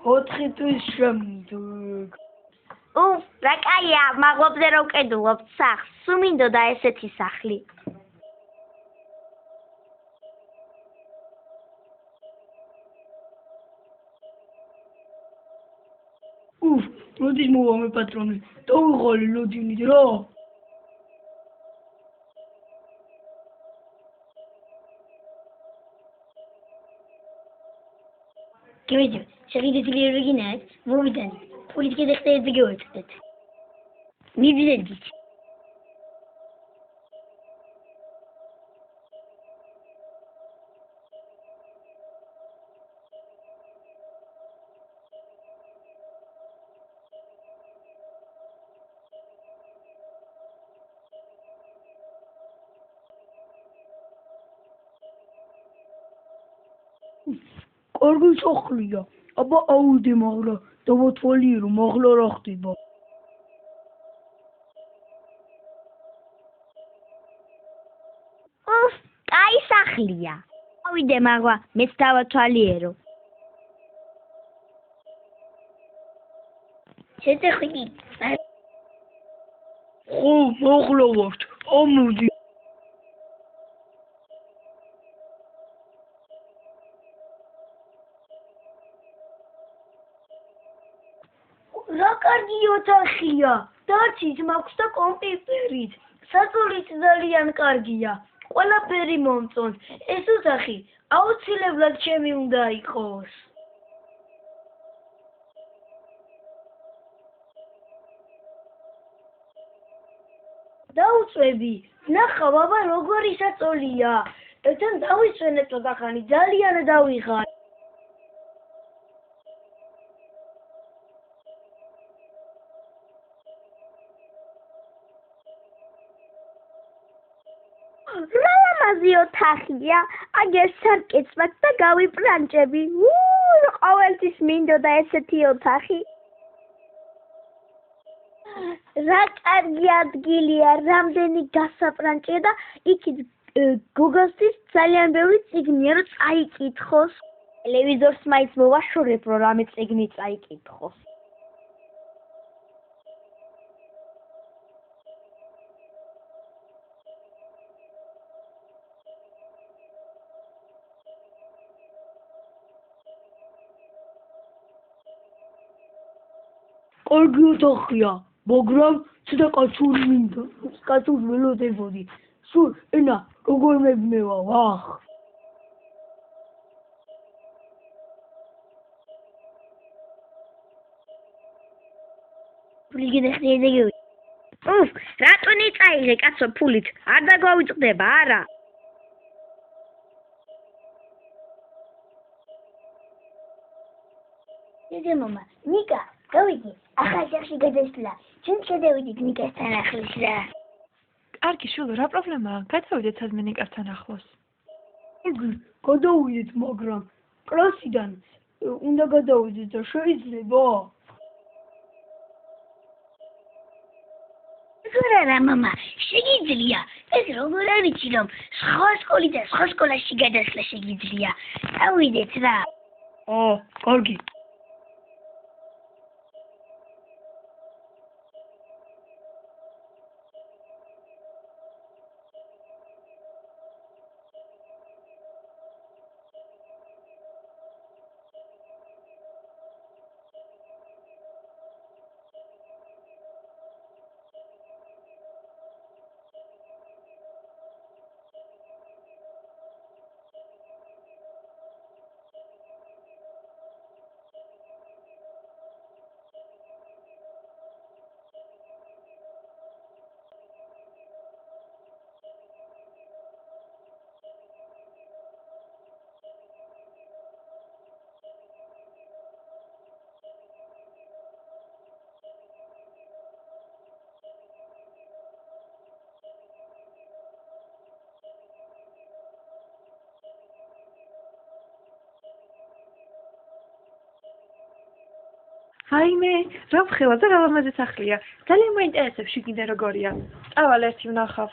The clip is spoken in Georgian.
4 თვის შემდეგ. რა კაია, მაღლობზე რო ვკედულობთ სახლს, სულ მინდოდა ესეთი სახლი. როდის მოვა მე პატრონი? დავიღალე ლოდინით რა. გემეჯო, შეგიდეთ ლიერვიგინათ, მოვიდან, პულით გადახტეთ გეუერთდეთ. მიბზედით. კარგი სახლია, აბა აუდი მაგრამ დავათვალიერო, მაღლა რა ხდება. კაი სახლია. ავიდე მაგვა, მეც დავათვალიერო. შეთეხვიდი. ხო, მაღლა ვართ, ამოდი. რა კარგი ოთახია. დაცით მაქვს და კომპიუტერით. საწოლიც ძალიან კარგია. ყველაფერი მომწონს. ეს ოთახი აუცილებლად ჩემი უნდა იყოს. დაუწვევი. ნახავ, აბა როგორი საწოლია. თან დავისვენეთ ოთახანი, ძალიან დავიღალე. რა ლამაზი ოთახია, აგერ სარკეცმად და გავიპრანჭები. ყოველთვის მინდოდა ესეთი ოთახი. რა კარგი ადგილია, რამდენი გასაპრანჭია და იქით გუგლსთვის ძალიან ბევრი წიგნია, რომ წაიკითხოს. ტელევიზორს მაინც მოვაშორებ, რომ რამე წიგნი წაიკითხოს. კარგი ოთახია, მაგრამ ცოტა კაცური მინდა. კაცურს ველოდებოდი. სულ ენა როგორ მებმევა, ვახ. პულით გადახტეთ და გეუერთდეთ. რატონი წაიღე კაცო ფულით? არ დაგვავიწყდება, არა. დედა მამა, ნიკა, გავიდი, ახალ სახლში გადასვლა. ჩვენ შედევიდით ნიკასთან ახლოს რა. კარგი შვილო, რა პრობლემაა? გადავიდეთ სადმე ნიკასთან ახლოს. გადავიდეთ, მაგრამ კლასიდან უნდა გადავიდეთ და შეიძლება? რა მამა, შეგიძლია. ეს როგორ არიცი რომ სხვა სკოლით და სხვა სკოლაში გადასვლა შეგიძლია. დავიდეთ რა. კარგი. აიმე, რა ვხელა და რა ლამაზი სახლია. ძალიან მაინტერესებს შიგნიდან როგორია. წავალ ერთი ვნახავ.